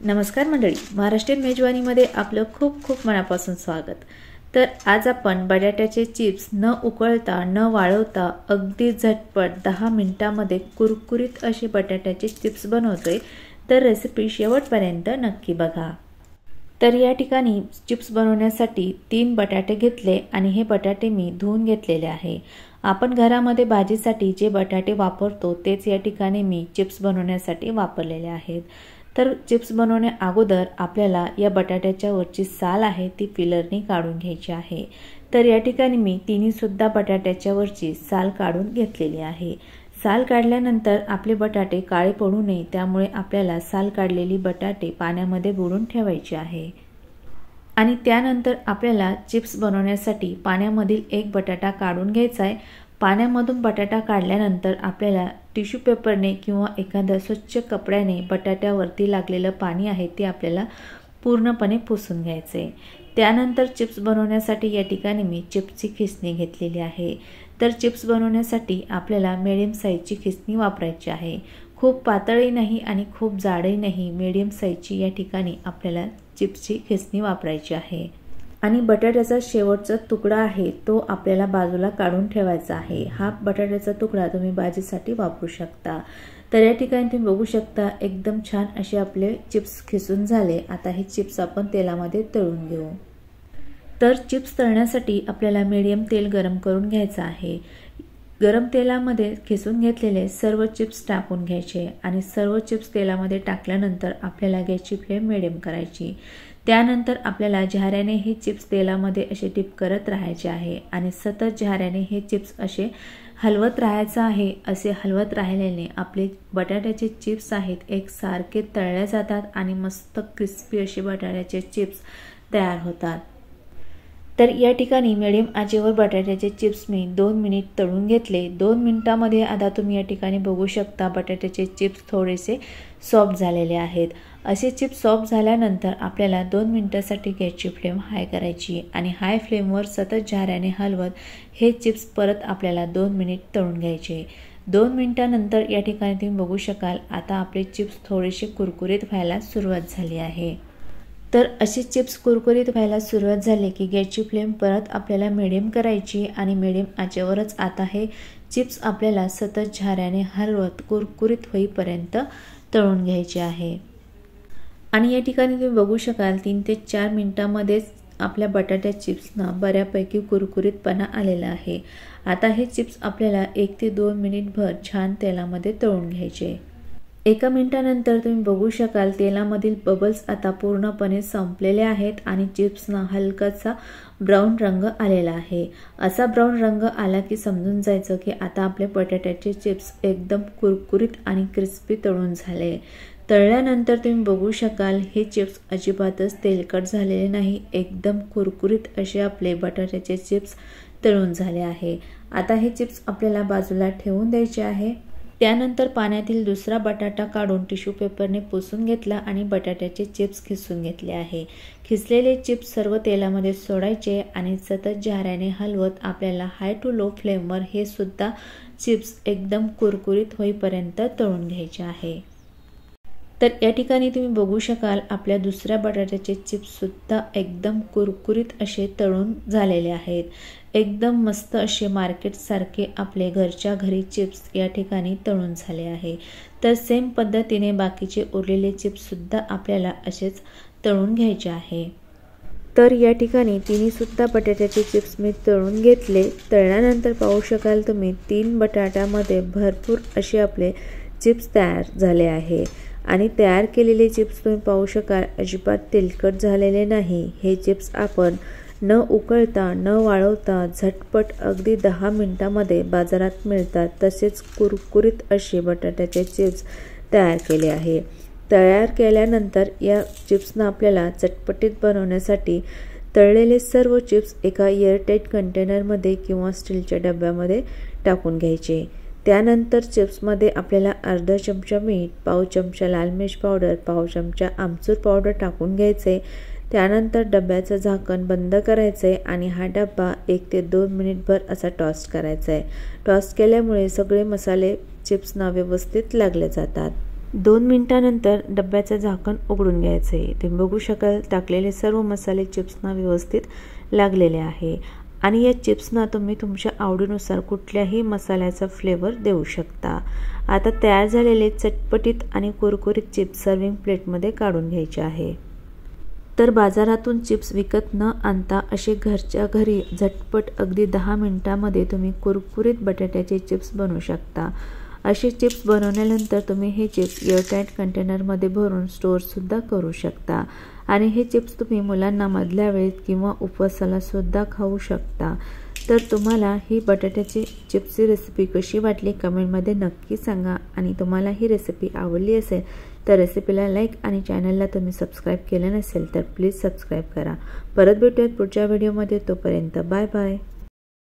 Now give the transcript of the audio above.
नमस्कार मंडळी, महाराष्ट्रीयन मेजवानीमध्ये आपलं खूप खूप मनापासून स्वागत। तर आज आपण बटाट्याचे चिप्स न उकळता न वाळवता अगदी झटपट 10 मिनिटांमध्ये कुरकुरीत असे बटाट्याचे चिप्स बनवतोय। तर रेसिपी शेवटपर्यंत नक्की बघा। तर या ठिकाणी चिप्स बनवण्यासाठी 3 बटाटे घेतले आणि हे बटाटे मी धुवून घेतलेले आहे। आपण घरामध्ये भाजीसाठी जे बटाटे वापरतो तेच या ठिकाणी मी चिप्स बनवण्यासाठी वापरलेले आहेत। तर चिप्स बनवण्या अगोदर आपल्याला या बटाट्याच्या वरची साल आहे ती पिलरने काढून घ्यायची आहे। तर या ठिकाणी मी तिन्ही सुद्धा बटाट्याच्या वरची साल काढून घेतलेली आहे। साल काढल्यानंतर आपले बटाटे काळे पडू नये त्यामुळे आपल्याला साल काढलेली बटाटे पाण्यामध्ये बुडवून ठेवायची आहे। आणि त्यानंतर आपल्याला चिप्स बनवण्यासाठी पाण्यामधील एक बटाटा काढून घ्यायचा आहे। पाण्यामधून बटाटा काढल्यानंतर आपल्याला टिश्यू पेपरने किंवा एखाद्या स्वच्छ कपड्याने बटाट्यावरती लागलेलं पाणी आहे ते आपल्याला पूर्णपणे पुसून घ्यायचे। त्यानंतर चिप्स बनवण्यासाठी या ठिकाणी मी चिप्सची खिसणी घेतलेली आहे। तर चिप्स बनवण्यासाठी आपल्याला मीडियम साईजची खिसणी वापरायची आहे। खूप पातळही नाही आणि खूप जाडही नाही, मीडियम साईजची या ठिकाणी आपल्याला चिप्सची खिसणी वापरायची आहे। आणि बटाट्याचा शेवटचा तुकडा आहे तो आपल्याला बाजूला काढून ठेवायचा आहे। हा बटाट्याचा तुकडा तुम्ही भाजीसाठी वापरू शकता। तर या ठिकाणी तुम्ही बघू शकता एकदम छान असे आपले चिप्स खिसून झाले। आता हे चिप्स आपण तेलामध्ये तळून घेऊ। तर चिप्स तळण्यासाठी आपल्याला मीडियम तेल गरम करून घ्यायचं आहे। गरम तेलामध्ये खिसून घेतलेले सर्व चिप्स टाकून घ्यायचे आणि सर्व चिप्स तेलामध्ये टाकल्यानंतर आपल्याला गॅसची फ्लेम मीडियम करायची। त्यानंतर आपल्याला झाऱ्याने हे चिप्स तेलामध्ये असे डिप करत राहायचे आहे आणि सतत झाऱ्याने हे चिप्स असे हलवत राहायचं आहे। असे हलवत राहिल्याने आपले बटाट्याचे चिप्स आहेत एकसारखे तळले जातात आणि मस्त क्रिस्पी असे बटाट्याचे चिप्स तयार होतात। तर या ठिकाणी मीडियम आचेवर बटाट्याचे चिप्स मी 2 मिनिट तळून घेतले। 2 मिनिटांमध्ये आता तुम्ही या ठिकाणी बघू शकता बटाट्याचे चिप्स थोडेसे सॉफ्ट झालेले आहेत। असे चिप्स सॉफ्ट झाल्यानंतर आपल्याला 2 मिनिटांसाठी गॅसची फ्लेम हाय करायची आणि हाय फ्लेमवर सतत झाऱ्याने हलवत हे चिप्स परत आपल्याला 2 मिनिट तळून घ्यायचे। 2 मिनिटांनंतर या ठिकाणी तुम्ही बघू शकाल आता आपले चिप्स थोडेसे कुरकुरीत व्हायला सुरुवात झाली आहे। तर असे चिप्स कुरकुरीत व्हायला सुरुवात झाली की गॅसची फ्लेम परत आपल्याला मीडियम करायची आणि मीडियम आचेवरच आता हे चिप्स आपल्याला सतत झाऱ्याने हलवत कुरकुरीत होईपर्यंत तळून घ्यायचे आहे। आणि या ठिकाणी तुम्ही बघू शकाल 3 ते 4 मिनिटांमध्येच आपल्या बटाट्या चिप्सना बऱ्यापैकी कुरकुरीतपणा आलेला आहे। आता हे चिप्स आपल्याला 1 ते 2 मिनिटभर छान तेलामध्ये तळून घ्यायचे। 1 मिनिटानंतर तुम्ही बघू शकाल तेलामधील बबल्स आता पूर्णपणे संपलेले आहेत आणि चिप्सना हलकासा ब्राऊन रंग आलेला आहे। असा ब्राऊन रंग आला की समजून जायचं की आता आपले बटाट्याचे चिप्स एकदम कुरकुरीत आणि क्रिस्पी तळून झाले। तळल्यानंतर तुम्ही बघू शकाल हे चिप्स अजिबातच तेलकट झालेले नाही, एकदम कुरकुरीत असे आपले बटाट्याचे चिप्स तळून झाले आहे। आता हे चिप्स आपल्याला बाजूला ठेवून द्यायचे आहे। त्यानंतर पाण्यातील दुसरा बटाटा काढून टिश्यू पेपरने पुसून घेतला आणि बटाट्याचे चिप्स खिसून घेतले आहे। खिसलेले चिप्स सर्व तेलामध्ये सोडायचे आणि सतत झाऱ्याने हलवत आपल्याला हाय टू लो फ्लेमवर हे सुद्धा चिप्स एकदम कुरकुरीत होईपर्यंत तळून घ्यायचे आहे। तर या ठिकाणी तुम्ही बघू शकाल आपल्या दुसऱ्या बटाट्याचे चिप्स सुद्धा एकदम कुरकुरीत असे तळून झालेले आहेत। एकदम मस्त असे मार्केट सारखे आपले घरच्या घरी चिप्स या ठिकाणी तळून झाले आहे। तर सेम पद्धतीने बाकीचे उरलेले चिप्स सुद्धा आपल्याला असेच तळून घ्यायचे आहे। तर या ठिकाणी तिन्ही सुद्धा बटाट्याचे चिप्स मी तळून घेतले। तळल्यानंतर पाहू शकाल तुम्ही 3 बटाट्यामध्ये भरपूर असे आपले चिप्स तयार झाले आहे। आणि तयार केलेले चिप्स तुम्ही पाहू शकाल अजिबात तेलकट झालेले नाही। हे चिप्स आपण न उकळता न वाळवता झटपट अगदी 10 मिनिटांमध्ये बाजारात मिळतात। तसेच कुरकुरीत असे बटाट्याचे चिप्स तयार केले आहे। तयार केल्यानंतर या चिप्सना आपल्याला चटपटीत बनवण्यासाठी तळलेले सर्व चिप्स एका एअरटाईट कंटेनरमध्ये किंवा स्टीलच्या डब्यामध्ये टाकून घ्यायचे। त्यानंतर चिप्समध्ये आपल्याला अर्धा चमचा मीठ, पाव चमचा लाल मिर्च पावडर, पाव चमचा आमचूर पावडर टाकून घ्यायचे। त्यानंतर डब्याचं झाकण बंद करायचे आणि हा डब्बा 1 ते 2 मिनिटभर असा टॉस्ट करायचा आहे। टॉस्ट केल्यामुळे सगळे मसाले चिप्सना व्यवस्थित लागले जातात। 2 मिनिटांनंतर डब्याचं झाकण उघडून घ्यायचं आहे। तुम्ही बघू शकाल टाकलेले सर्व मसाले चिप्सना व्यवस्थित लागलेले आहे आणि या चिप्सना तुम्ही तुमच्या आवडीनुसार कुठल्याही मसाल्याचा फ्लेवर देऊ शकता। आता तयार झालेले चटपटीत आणि कुरकुरीत चिप्स सर्विंग प्लेटमध्ये काढून घ्यायचे आहे। तर बाजारातून चिप्स विकत न आणता असे घरच्या घरी झटपट अगदी 10 मिनिटांमध्ये तुम्ही कुरकुरीत बटाट्याचे चिप्स बनवू शकता। असे चिप्स बनवल्यानंतर तुम्ही हे चिप्स एअरटाईट कंटेनरमध्ये भरून स्टोअरसुद्धा करू शकता आणि हे चिप्स तुम्ही मुलांना मधल्या वेळेत किंवा उपवासाला सुद्धा खाऊ शकता। तर तुम्हाला ही बटाट्याची चिप्सची रेसिपी कशी वाटली कमेंटमध्ये नक्की सांगा आणि तुम्हाला ही रेसिपी आवडली असेल तर रेसिपीला लाईक आणि चॅनलला तुम्ही सबस्क्राईब केलं नसेल तर प्लीज सबस्क्राईब करा। परत भेटूयात पुढच्या व्हिडिओमध्ये, तोपर्यंत बाय बाय।